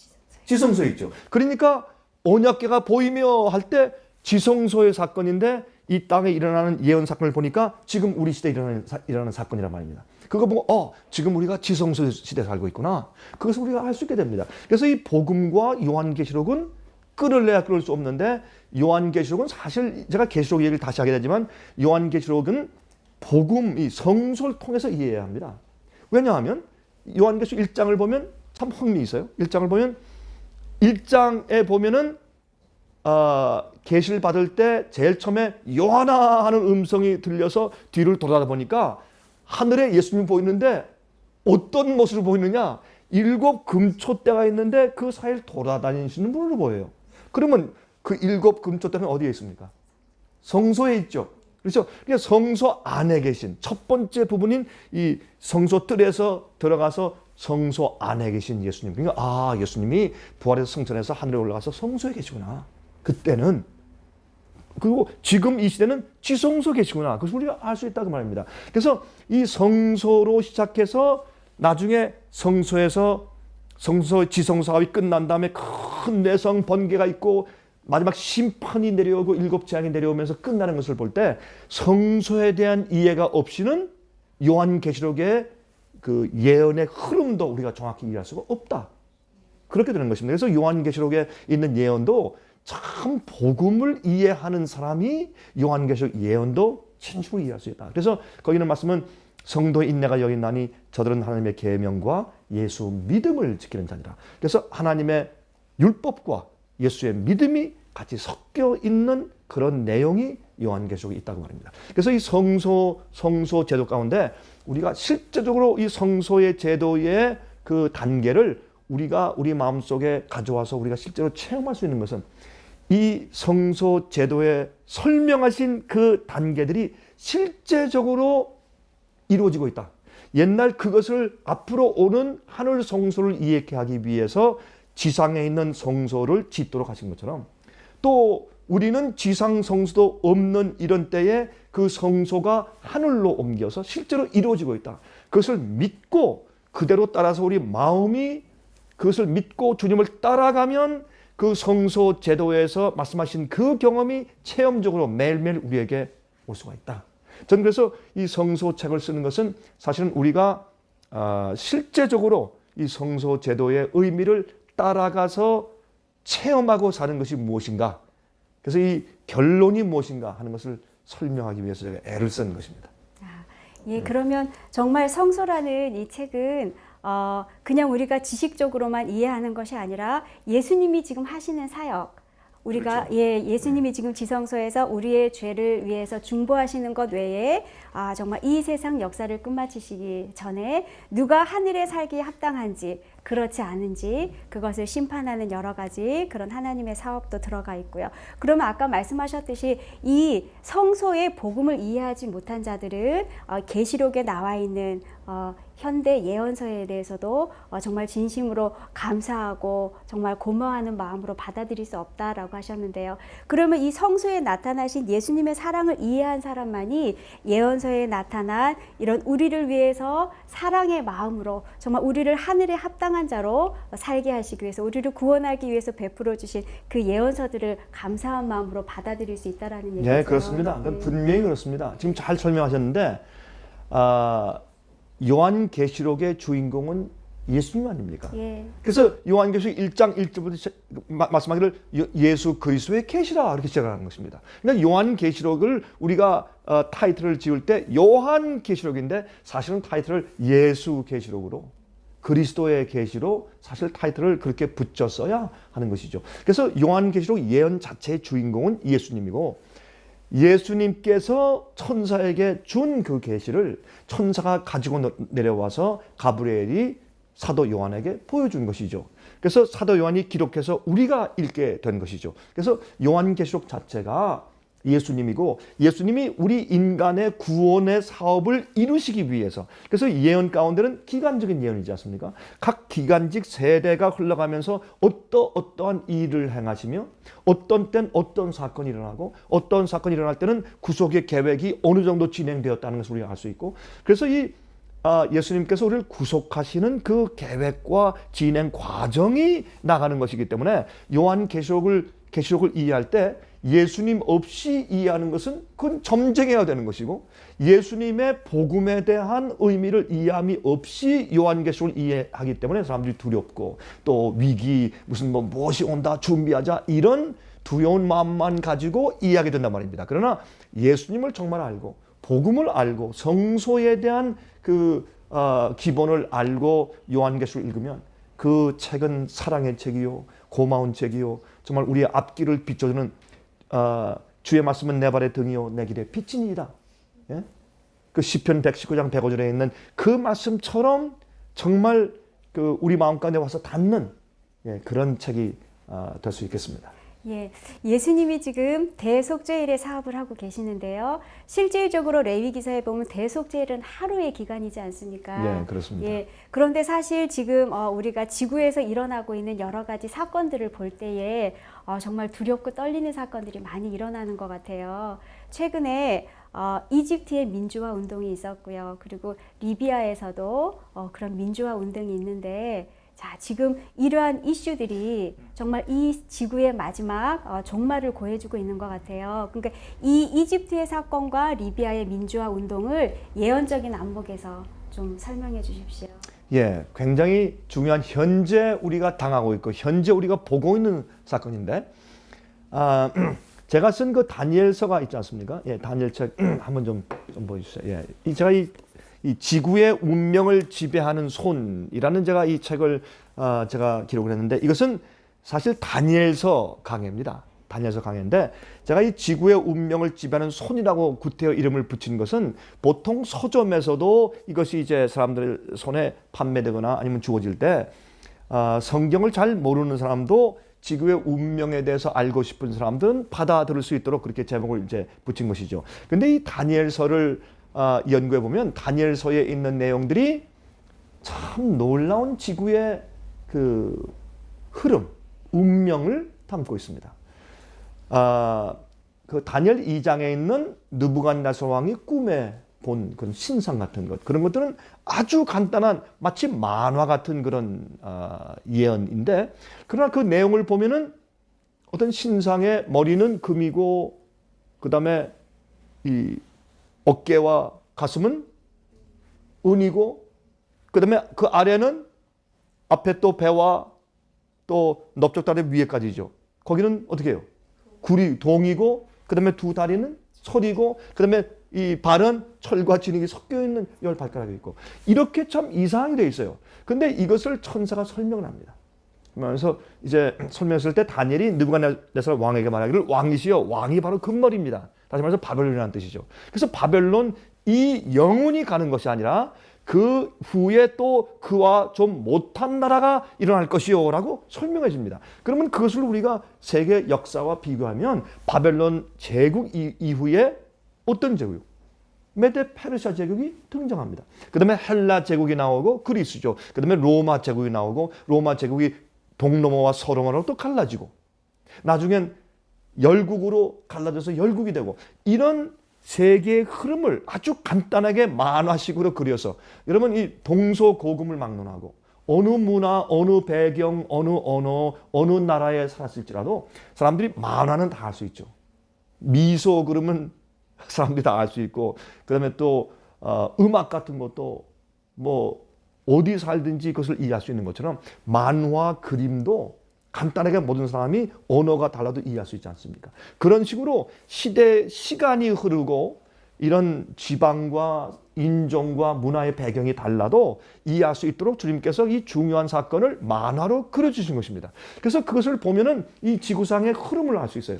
지성소에 있죠. 그러니까 언약궤가 보이며 할 때 지성소의 사건인데 이 땅에 일어나는 예언 사건을 보니까 지금 우리 시대에 일어나는 사건이란 말입니다. 그거 보고 지금 우리가 지성소 시대에 살고 있구나. 그것을 우리가 알 수 있게 됩니다. 그래서 이 복음과 요한계시록은 끊을래야 끊을 수 없는데 요한계시록은 사실 제가 계시록 얘기를 다시 하게 되지만 요한계시록은 복음, 이 성소를 통해서 이해해야 합니다. 왜냐하면 요한계시록 1장을 보면 참 흥미 있어요. 1장을 보면 1장에 보면은 계시를 받을 때 제일 처음에 요하나 하는 음성이 들려서 뒤를 돌아보니까 하늘에 예수님이 보이는데 어떤 모습을 보이느냐? 7 금초대가 있는데 그 사이를 돌아다니시는 분으로 보여요. 그러면 그 7 금초대는 어디에 있습니까? 성소에 있죠. 그렇죠? 그러니까 성소 안에 계신 첫 번째 부분인 이 성소 뜰에서 들어가서 성소 안에 계신 예수님. 그러니까 예수님이 부활해서 승천해서 하늘에 올라가서 성소에 계시구나. 그때는 그리고 지금 이 시대는 지성소 계시구나. 그것을 우리가 알 수 있다고 말입니다. 그래서 이 성소로 시작해서 나중에 성소에서 지성소 사업이 끝난 다음에 큰 내성 번개가 있고 마지막 심판이 내려오고 7 재앙이 내려오면서 끝나는 것을 볼 때 성소에 대한 이해가 없이는 요한계시록의 그 예언의 흐름도 우리가 정확히 이해할 수가 없다. 그렇게 되는 것입니다. 그래서 요한계시록에 있는 예언도 참 복음을 이해하는 사람이 요한계시록 예언도 진심으로 이해할 수 있다. 그래서 거기는 말씀은 성도의 인내가 여기 있나니 저들은 하나님의 계명과 예수 믿음을 지키는 자니라. 그래서 하나님의 율법과 예수의 믿음이 같이 섞여 있는 그런 내용이 요한계시록에 있다고 말입니다. 그래서 이 성소 제도 가운데 우리가 실제적으로 이 성소의 제도의 그 단계를 우리가 우리 마음속에 가져와서 우리가 실제로 체험할 수 있는 것은 이 성소 제도에 설명하신 그 단계들이 실제적으로 이루어지고 있다. 옛날 그것을 앞으로 오는 하늘 성소를 이해케 하기 위해서 지상에 있는 성소를 짓도록 하신 것처럼 또 우리는 지상 성소도 없는 이런 때에 그 성소가 하늘로 옮겨서 실제로 이루어지고 있다. 그것을 믿고 그대로 따라서 우리 마음이 그것을 믿고 주님을 따라가면 그 성소 제도에서 말씀하신 그 경험이 체험적으로 매일매일 우리에게 올 수가 있다. 저는 그래서 이 성소책을 쓰는 것은 사실은 우리가 실제적으로 이 성소 제도의 의미를 따라가서 체험하고 사는 것이 무엇인가, 그래서 이 결론이 무엇인가 하는 것을 설명하기 위해서 제가 애를 쓴 것입니다. 예, 그러면 정말 성소라는 이 책은 그냥 우리가 지식적으로만 이해하는 것이 아니라 예수님이 지금 하시는 사역, 우리가 그렇죠. 예수님이 지금 지성소에서 우리의 죄를 위해서 중보하시는 것 외에 정말 이 세상 역사를 끝마치시기 전에 누가 하늘에 살기에 합당한지 그렇지 않은지 그것을 심판하는 여러 가지 그런 하나님의 사업도 들어가 있고요. 그러면 아까 말씀하셨듯이 이 성소의 복음을 이해하지 못한 자들은 계시록에 나와 있는 현대 예언서에 대해서도 정말 진심으로 감사하고 정말 고마워하는 마음으로 받아들일 수 없다라고 하셨는데요. 그러면 이 성소에 나타나신 예수님의 사랑을 이해한 사람만이 예언서에 나타난 이런 우리를 위해서 사랑의 마음으로 정말 우리를 하늘에 합당한 자로 살게 하시기 위해서 우리를 구원하기 위해서 베풀어 주신 그 예언서들을 감사한 마음으로 받아들일 수 있다라는 얘기죠. 네, 그렇습니다. 네. 분명히 그렇습니다. 지금 잘 설명하셨는데 요한계시록의 주인공은 예수님 아닙니까? 예. 그래서 요한계시록 1장 1절부터 말씀하기를 예수 그리스도의 계시라 이렇게 시작하는 것입니다. 그러니까 요한계시록을 우리가 타이틀을 지을 때 요한계시록인데 사실은 타이틀을 예수계시록으로 그리스도의 계시로 사실 타이틀을 그렇게 붙였어야 하는 것이죠. 그래서 요한계시록 예언 자체의 주인공은 예수님이고 예수님께서 천사에게 준 그 계시를 천사가 가지고 내려와서 가브리엘이 사도 요한에게 보여준 것이죠. 그래서 사도 요한이 기록해서 우리가 읽게 된 것이죠. 그래서 요한계시록 자체가 예수님이고 예수님이 우리 인간의 구원의 사업을 이루시기 위해서, 그래서 예언 가운데는 기간적인 예언이지 않습니까? 각 기간직 세대가 흘러가면서 어떠한 일을 행하시며 어떤 땐 어떤 사건이 일어나고 어떤 사건이 일어날 때는 구속의 계획이 어느 정도 진행되었다는 것을 우리가 알 수 있고, 그래서 이 예수님께서 우리를 구속하시는 그 계획과 진행 과정이 나가는 것이기 때문에 요한계시록을 이해할 때 예수님 없이 이해하는 것은 그건 점쟁해야 되는 것이고, 예수님의 복음에 대한 의미를 이해함이 없이 요한계시록을 이해하기 때문에 사람들이 두렵고 또 위기 무엇이 온다 준비하자 이런 두려운 마음만 가지고 이해하게 된단 말입니다. 그러나 예수님을 정말 알고 복음을 알고 성소에 대한 그 기본을 알고 요한계시록을 읽으면 그 책은 사랑의 책이요 고마운 책이요 정말 우리의 앞길을 비춰주는 주의 말씀은 내 발의 등이요 내 길의 빛이니이다. 예? 그 시편 119장 105절에 있는 그 말씀처럼 정말 그 우리 마음 가운데 와서 닿는 그런 책이 될 수 있겠습니다. 예, 예수님이 지금 대속죄일의 사업을 하고 계시는데요. 실질적으로 레위기서에 보면 대속죄일은 하루의 기간이지 않습니까? 예, 그렇습니다. 예, 그런데 사실 지금 우리가 지구에서 일어나고 있는 여러 가지 사건들을 볼 때에 정말 두렵고 떨리는 사건들이 많이 일어나는 것 같아요. 최근에 이집트의 민주화 운동이 있었고요. 그리고 리비아에서도 그런 민주화 운동이 있는데, 자, 지금 이러한 이슈들이 정말 이 지구의 마지막 종말을 고해주고 있는 것 같아요. 그러니까 이 이집트의 사건과 리비아의 민주화 운동을 예언적인 안목에서 좀 설명해 주십시오. 예, 굉장히 중요한 현재 우리가 당하고 있고 현재 우리가 보고 있는 사건인데 제가 쓴 그 다니엘서가 있지 않습니까? 예, 다니엘 책 한번 좀 보여주세요. 예, 제가 이 지구의 운명을 지배하는 손이라는 제가 이 책을 제가 기록을 했는데, 이것은 사실 다니엘서 강해입니다. 다니엘서 강해인데, 제가 이 지구의 운명을 지배하는 손이라고 구태여 이름을 붙인 것은 보통 서점에서도 이것이 이제 사람들 손에 판매되거나 아니면 주어질 때 성경을 잘 모르는 사람도 지구의 운명에 대해서 알고 싶은 사람들은 받아들일 수 있도록 그렇게 제목을 이제 붙인 것이죠. 근데 이 다니엘서를 연구해 보면 다니엘서에 있는 내용들이 참 놀라운 지구의 그 흐름, 운명을 담고 있습니다. 그 다니엘 2장에 있는 느부갓네살 왕이 꿈에 본 그런 신상 같은 것, 그런 것들은 아주 간단한 마치 만화 같은 그런 예언인데, 그러나 그 내용을 보면은 어떤 신상의 머리는 금이고, 그 다음에 이 어깨와 가슴은 은이고, 그 다음에 그 아래는 앞에 또 배와 또 넓적다리 위에까지죠. 거기는 어떻게 해요? 굴이 동이고, 그 다음에 두 다리는 설이고, 그 다음에 이 발은 철과 진흙이 섞여 있는 10발가락이 있고, 이렇게 참 이상하게 되어 있어요. 근데 이것을 천사가 설명을 합니다. 그러면서 이제 설명했을 때 다니엘이 느부갓네살 왕에게 말하기를, 왕이시여, 왕이 바로 금머리입니다. 다시 말해서 바벨론이라는 뜻이죠. 그래서 바벨론, 이 영혼이 가는 것이 아니라 그 후에 또 그와 좀 못한 나라가 일어날 것이요 라고 설명해 줍니다. 그러면 그것을 우리가 세계 역사와 비교하면 바벨론 제국 이후에 어떤 제국? 메데 페르시아 제국이 등장합니다. 그 다음에 헬라 제국이 나오고, 그리스죠. 그 다음에 로마 제국이 나오고, 로마 제국이 동로마와 서로마로 또 갈라지고, 나중엔 열국으로 갈라져서 열국이 되고, 이런 세계의 흐름을 아주 간단하게 만화식으로 그려서, 여러분 이 동서고금을 막론하고 어느 문화, 어느 배경, 어느 언어, 어느 나라에 살았을지라도 사람들이 만화는 다 할 수 있죠. 미소 그러면 사람들이 다 알 수 있고, 그 다음에 또 음악 같은 것도 뭐 어디 살든지 그것을 이해할 수 있는 것처럼, 만화, 그림도 간단하게 모든 사람이 언어가 달라도 이해할 수 있지 않습니까? 그런 식으로 시간이 흐르고 이런 지방과 인종과 문화의 배경이 달라도 이해할 수 있도록 주님께서 이 중요한 사건을 만화로 그려주신 것입니다. 그래서 그것을 보면은 이 지구상의 흐름을 알 수 있어요.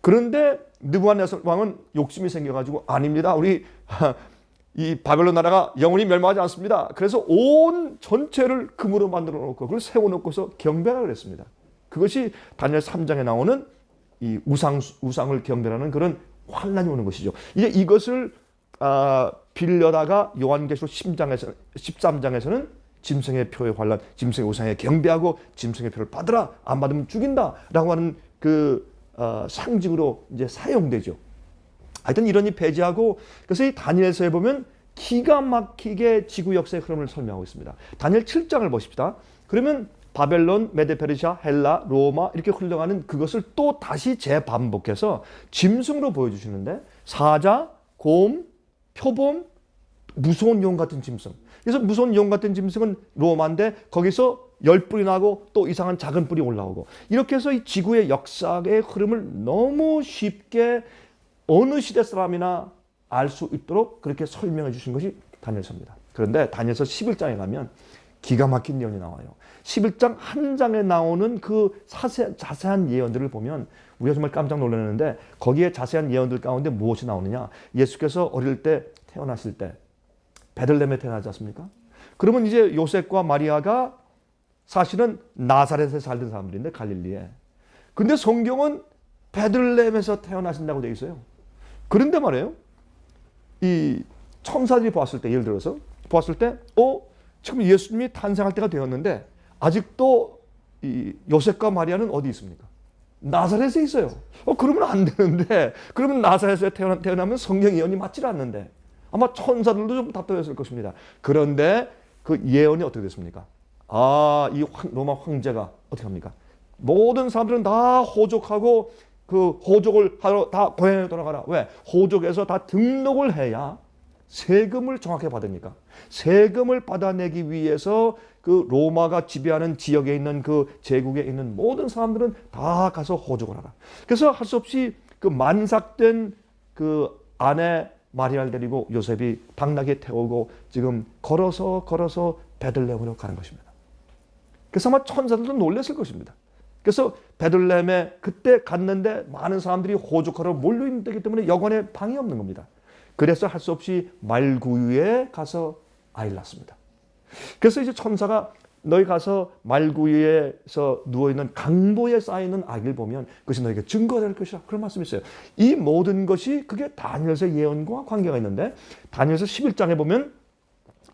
그런데 느부갓네살 왕은 욕심이 생겨가지고, 아닙니다, 우리 이 바벨론 나라가 영원히 멸망하지 않습니다. 그래서 온 전체를 금으로 만들어 놓고 그걸 세워놓고서 경배하라고 그랬습니다. 그것이 다니엘 3장에 나오는 이 우상을 경배하는 그런 환난이 오는 것이죠. 이제 이것을 빌려다가 요한계시록 13장에서는 짐승의 표의 환난, 짐승의 우상에 경배하고 짐승의 표를 받으라, 안 받으면 죽인다라고 하는 그 상징으로 이제 사용되죠. 하여튼 이러니 폐지하고, 그래서 이 다니엘서에 보면 기가 막히게 지구 역사의 흐름을 설명하고 있습니다. 다니엘 7장을 보십시다. 그러면 바벨론, 메데페르시아, 헬라, 로마 이렇게 흘러가는 그것을 또 다시 재반복해서 짐승으로 보여주시는데, 사자, 곰, 표범, 무서운 용 같은 짐승. 그래서 무서운 용 같은 짐승은 로마인데 거기서 10뿔이 나고 또 이상한 작은 뿔이 올라오고, 이렇게 해서 이 지구의 역사의 흐름을 너무 쉽게 어느 시대 사람이나 알 수 있도록 그렇게 설명해 주신 것이 다니엘서입니다. 그런데 다니엘서 11장에 가면 기가 막힌 예언이 나와요. 11장 한 장에 나오는 그 자세한 예언들을 보면 우리가 정말 깜짝 놀랐는데, 거기에 자세한 예언들 가운데 무엇이 나오느냐? 예수께서 어릴 때 태어나실 때 베들레헴에 태어나지 않습니까? 그러면 이제 요셉과 마리아가 사실은 나사렛에 살던 사람들인데, 갈릴리에. 근데 성경은 베들레헴에서 태어나신다고 되어 있어요. 그런데 말이에요, 이 천사들이 보았을 때, 예를 들어서 보았을 때, 지금 예수님이 탄생할 때가 되었는데 아직도 이 요셉과 마리아는 어디 있습니까? 나사렛에 있어요. 그러면 안 되는데, 그러면 나사렛에 태어나면 성경 예언이 맞지 않는데, 아마 천사들도 좀 답답했을 것입니다. 그런데 그 예언이 어떻게 됐습니까? 이 로마 황제가 어떻게 합니까? 모든 사람들은 다 호족하고 그 호족을 하러 다 고향에 돌아가라. 왜? 호족에서 다 등록을 해야 세금을 정확하게 받으니까. 세금을 받아내기 위해서 그 로마가 지배하는 지역에 있는 그 제국에 있는 모든 사람들은 다 가서 호적을 하라. 그래서 할 수 없이 그 만삭된 그 아내 마리아를 데리고 요셉이 당나귀에 태우고 지금 걸어서 베들레헴으로 가는 것입니다. 그래서 아마 천사들도 놀랐을 것입니다. 그래서 베들레헴에 그때 갔는데 많은 사람들이 호적하러 몰려있기 때문에 여관에 방이 없는 겁니다. 그래서 할 수 없이 말구유에 가서 아이를 낳습니다. 그래서 이제 천사가 너희 가서 말구유에서 누워있는 강보에 쌓이는 아기를 보면 그것이 너에게 증거가 될 것이라 그런 말씀이 있어요. 이 모든 것이 그게 다니엘서의 예언과 관계가 있는데 다니엘서 11장에 보면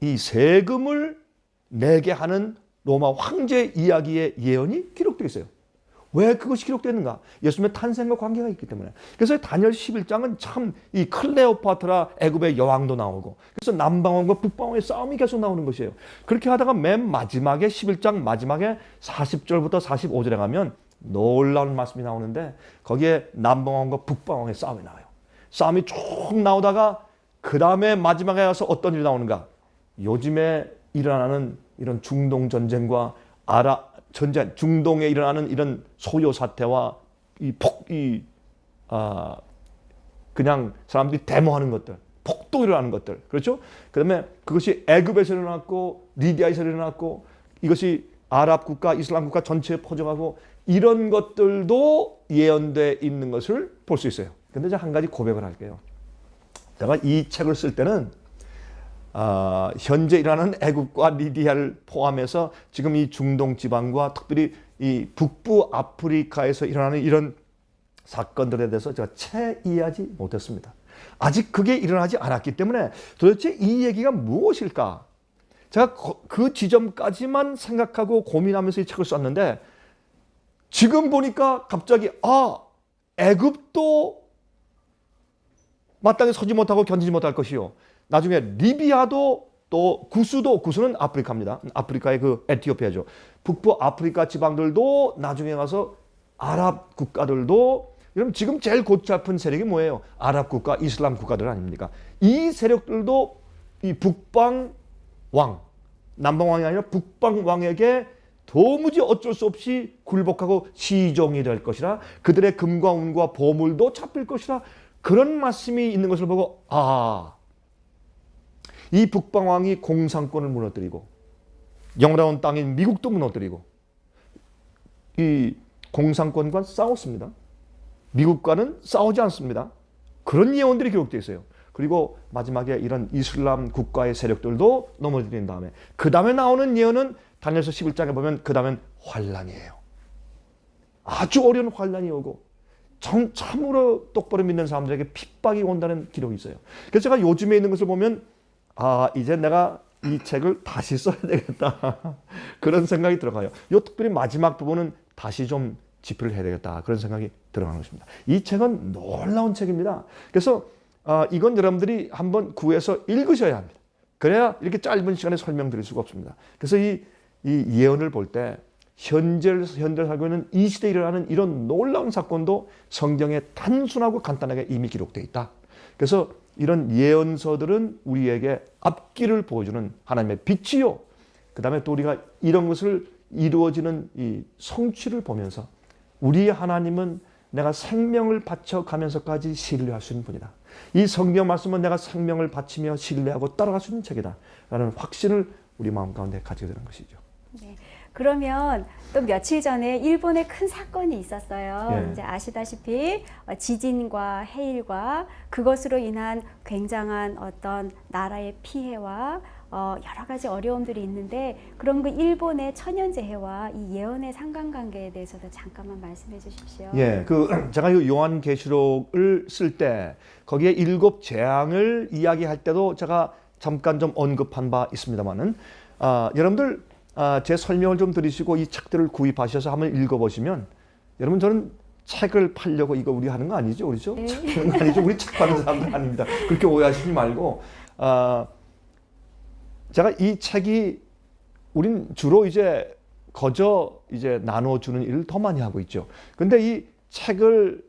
이 세금을 내게 하는 로마 황제 이야기의 예언이 기록되어 있어요. 왜 그것이 기록되는가? 예수님의 탄생과 관계가 있기 때문에. 그래서 다니엘 11장은 참 이 클레오파트라 애굽의 여왕도 나오고 그래서 남방왕과 북방왕의 싸움이 계속 나오는 것이에요. 그렇게 하다가 맨 마지막에 11장 마지막에 40절부터 45절에 가면 놀라운 말씀이 나오는데 거기에 남방왕과 북방왕의 싸움이 나와요. 싸움이 쭉 나오다가 그 다음에 마지막에 가서 어떤 일이 나오는가? 요즘에 일어나는 이런 중동 전쟁과 전쟁, 중동에 일어나는 이런 소요 사태와 그냥 사람들이 데모하는 것들, 폭도 일어나는 것들, 그렇죠? 그다음에 그것이 애굽에서 일어났고 리디아에서 일어났고 이것이 아랍 국가, 이슬람 국가 전체에 퍼져가고 이런 것들도 예언돼 있는 것을 볼 수 있어요. 근데 제가 한 가지 고백을 할게요. 제가 이 책을 쓸 때는 현재 일어나는 애굽과 리디아를 포함해서 지금 이 중동 지방과 특별히 이 북부 아프리카에서 일어나는 이런 사건들에 대해서 제가 채 이해하지 못했습니다. 아직 그게 일어나지 않았기 때문에 도대체 이 얘기가 무엇일까? 제가 그 지점까지만 생각하고 고민하면서 이 책을 썼는데 지금 보니까 갑자기 애굽도 마땅히 서지 못하고 견디지 못할 것이요. 나중에 리비아도 또 구수는 아프리카입니다. 아프리카의 그 에티오피아죠. 북부 아프리카 지방들도 나중에 가서 아랍 국가들도 여러분 지금 제일 골치 아픈 세력이 뭐예요? 아랍 국가, 이슬람 국가들 아닙니까? 이 세력들도 이 북방 왕, 남방 왕이 아니라 북방 왕에게 도무지 어쩔 수 없이 굴복하고 시종이 될 것이라 그들의 금과 은과 보물도 잡힐 것이라 그런 말씀이 있는 것을 보고 이 북방왕이 공산권을 무너뜨리고 영원한 땅인 미국도 무너뜨리고 이 공산권과 싸웠습니다. 미국과는 싸우지 않습니다. 그런 예언들이 기록되어 있어요. 그리고 마지막에 이런 이슬람 국가의 세력들도 넘어뜨린 다음에 그 다음에 나오는 예언은 다니엘서 11장에 보면 그 다음엔 환란이에요. 아주 어려운 환란이 오고 참으로 똑바로 믿는 사람들에게 핍박이 온다는 기록이 있어요. 그래서 제가 요즘에 있는 것을 보면 이제 내가 이 책을 다시 써야 되겠다. 그런 생각이 들어가요. 요 특별히 마지막 부분은 다시 좀 집필을 해야 되겠다. 그런 생각이 들어가는 것입니다. 이 책은 놀라운 책입니다. 그래서 이건 여러분들이 한번 구해서 읽으셔야 합니다. 그래야 이렇게 짧은 시간에 설명드릴 수가 없습니다. 그래서 이 예언을 볼 때 현재 살고 있는 이 시대에 일어나는 이런 놀라운 사건도 성경에 단순하고 간단하게 이미 기록되어 있다. 그래서 이런 예언서들은 우리에게 앞길을 보여주는 하나님의 빛이요. 그 다음에 또 우리가 이런 것을 이루어지는 이 성취를 보면서 우리 하나님은 내가 생명을 바쳐가면서까지 신뢰할 수 있는 분이다. 이 성경 말씀은 내가 생명을 바치며 신뢰하고 따라갈 수 있는 책이다. 라는 확신을 우리 마음 가운데 가지게 되는 것이죠. 네. 그러면 또 며칠 전에 일본에 큰 사건이 있었어요. 예. 이제 아시다시피 지진과 해일과 그것으로 인한 굉장한 어떤 나라의 피해와 여러 가지 어려움들이 있는데 그럼 그 일본의 천연재해와 이 예언의 상관관계에 대해서도 잠깐만 말씀해 주십시오. 예, 제가 이 요한계시록을 쓸 때 거기에 7 재앙을 이야기할 때도 제가 잠깐 좀 언급한 바 있습니다만은 여러분들 제 설명을 좀 들으시고 이 책들을 구입하셔서 한번 읽어보시면 여러분 저는 책을 팔려고 이거 우리 하는 거 아니죠, 그렇죠? 네. 그런 거 아니죠. 우리 책 파는 사람들 아닙니다. 그렇게 오해하시지 말고 제가 이 책이 우린 주로 이제 거저 이제 나눠주는 일을 더 많이 하고 있죠. 근데 이 책을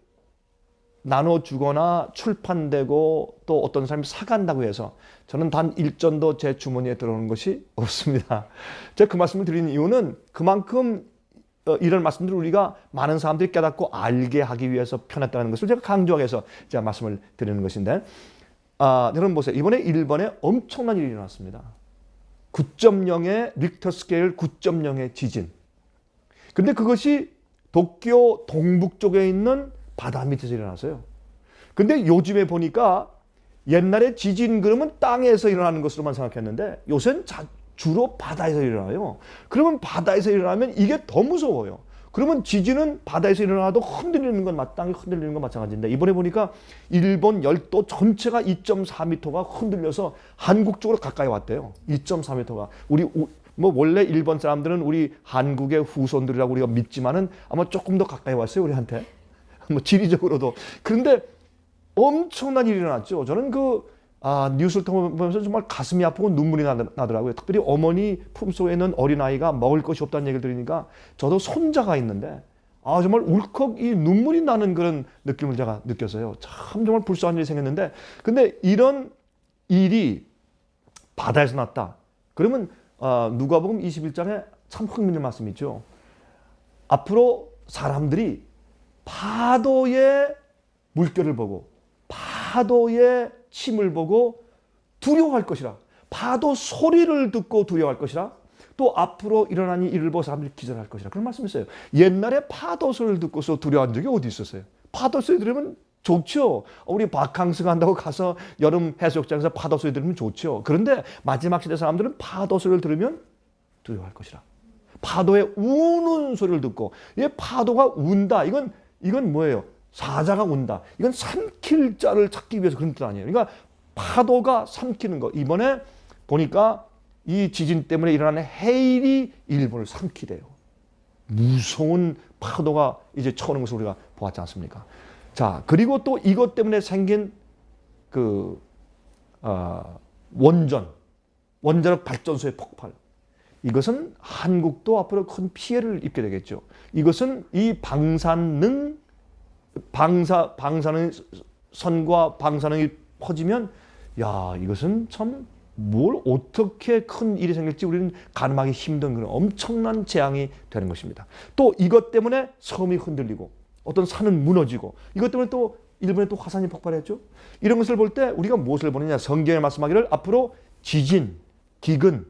나눠주거나 출판되고 또 어떤 사람이 사간다고 해서 저는 단 1전도 제 주머니에 들어오는 것이 없습니다. 제가 그 말씀을 드리는 이유는 그만큼 이런 말씀들을 우리가 많은 사람들이 깨닫고 알게 하기 위해서 편했다는 것을 제가 강조하기 위해서 제가 말씀을 드리는 것인데, 여러분 보세요. 이번에 일본에 엄청난 일이 일어났습니다. 9.0의 릭터 스케일 9.0의 지진. 근데 그것이 도쿄 동북쪽에 있는 바다 밑에서 일어났어요. 근데 요즘에 보니까 옛날에 지진 그러면 땅에서 일어나는 것으로만 생각했는데 요새는 주로 바다에서 일어나요. 그러면 바다에서 일어나면 이게 더 무서워요. 그러면 지진은 바다에서 일어나도 흔들리는 건 땅이 흔들리는 건 마찬가지인데, 이번에 보니까 일본 열도 전체가 2.4m가 흔들려서 한국 쪽으로 가까이 왔대요. 2.4m가. 뭐 원래 일본 사람들은 우리 한국의 후손들이라고 우리가 믿지만은 아마 조금 더 가까이 왔어요, 우리한테. 뭐 지리적으로도. 그런데 엄청난 일이 일어났죠. 저는 뉴스를 보면서 정말 가슴이 아프고 눈물이 나더라고요. 특별히 어머니 품속에 있는 어린아이가 먹을 것이 없다는 얘기를 들으니까 저도 손자가 있는데 정말 울컥 이 눈물이 나는 그런 느낌을 제가 느꼈어요. 참 정말 불쌍한 일이 생겼는데, 근데 이런 일이 바다에서 났다. 그러면 누가복음 21장에 참 흥미있는 말씀이 있죠. 앞으로 사람들이 파도의 물결을 보고 파도의 침을 보고 두려워할 것이라. 파도 소리를 듣고 두려워할 것이라. 또 앞으로 일어난 일을 보고 사람들이 기절할 것이라. 그런 말씀이 있어요. 옛날에 파도 소리를 듣고서 두려워한 적이 어디 있었어요? 파도 소리 들으면 좋죠. 우리 바캉스 간다고 가서 여름 해수욕장에서 파도 소리 들으면 좋죠. 그런데 마지막 시대 사람들은 파도 소리를 들으면 두려워할 것이라. 파도의 우는 소리를 듣고, 파도가 운다. 이건 뭐예요? 사자가 운다. 이건 삼킬 자를 찾기 위해서 그런 뜻 아니에요. 그러니까 파도가 삼키는 거. 이번에 보니까 이 지진 때문에 일어나는 해일이 일본을 삼키대요. 무서운 파도가 이제 쳐오는 것을 우리가 보았지 않습니까? 자, 그리고 또 이것 때문에 생긴 원자력 발전소의 폭발. 이것은 한국도 앞으로 큰 피해를 입게 되겠죠. 이것은 이 방사능 선과 방사능이 퍼지면, 이것은 참 뭘 어떻게 큰 일이 생길지 우리는 가늠하기 힘든 그런 엄청난 재앙이 되는 것입니다. 또 이것 때문에 섬이 흔들리고 어떤 산은 무너지고, 이것 때문에 또 일본에 또 화산이 폭발했죠. 이런 것을 볼 때 우리가 무엇을 보느냐? 성경에 말씀하기를 앞으로 지진, 기근,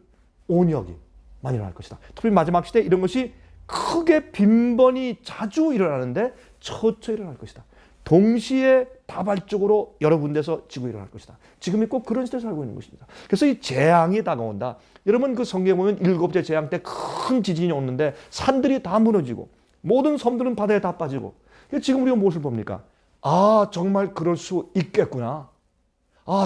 온역이 많이 일어날 것이다. 특히 마지막 시대에 이런 것이 크게 빈번히 자주 일어나는데 처처 일어날 것이다. 동시에 다발적으로 여러 군데서 지구 일어날 것이다. 지금이 꼭 그런 시대에 살고 있는 것입니다. 그래서 이 재앙이 다가온다. 여러분 그 성경에 보면 7째 재앙 때 큰 지진이 오는데 산들이 다 무너지고 모든 섬들은 바다에 다 빠지고, 지금 우리가 무엇을 봅니까? 정말 그럴 수 있겠구나.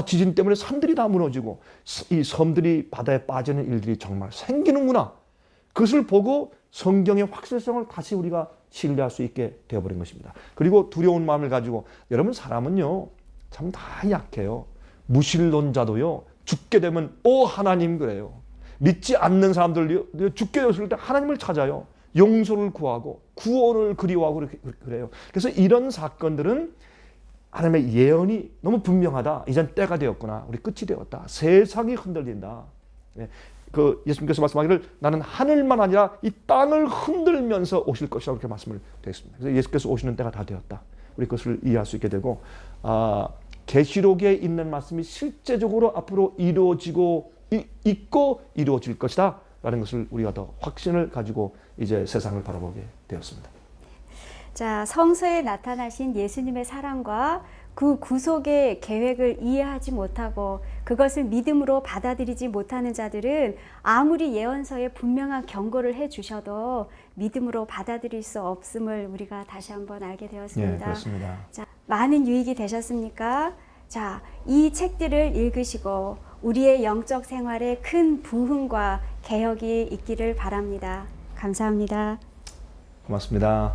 지진 때문에 산들이 다 무너지고 이 섬들이 바다에 빠지는 일들이 정말 생기는구나. 그것을 보고 성경의 확실성을 다시 우리가 신뢰할 수 있게 되어버린 것입니다. 그리고 두려운 마음을 가지고, 여러분 사람은요 참 다 약해요. 무신론자도요 죽게 되면 하나님 그래요. 믿지 않는 사람들 죽게 되었을 때 하나님을 찾아요. 용서를 구하고 구원을 그리워하고 그래요. 그래서 이런 사건들은 하나님의 예언이 너무 분명하다. 이젠 때가 되었구나. 우리 끝이 되었다. 세상이 흔들린다. 예수님께서 말씀하기를 나는 하늘만 아니라 이 땅을 흔들면서 오실 것이라고 그렇게 말씀을 드렸습니다. 그래서 예수께서 오시는 때가 다 되었다. 우리 그것을 이해할 수 있게 되고, 계시록에 있는 말씀이 실제적으로 앞으로 이루어지고 있고 이루어질 것이다 라는 것을 우리가 더 확신을 가지고 이제 세상을 바라보게 되었습니다. 자, 성서에 나타나신 예수님의 사랑과 그 구속의 계획을 이해하지 못하고 그것을 믿음으로 받아들이지 못하는 자들은 아무리 예언서에 분명한 경고를 해주셔도 믿음으로 받아들일 수 없음을 우리가 다시 한번 알게 되었습니다. 그렇습니다. 자, 많은 유익이 되셨습니까? 자, 이 책들을 읽으시고 우리의 영적 생활에 큰 부흥과 개혁이 있기를 바랍니다. 감사합니다. 고맙습니다.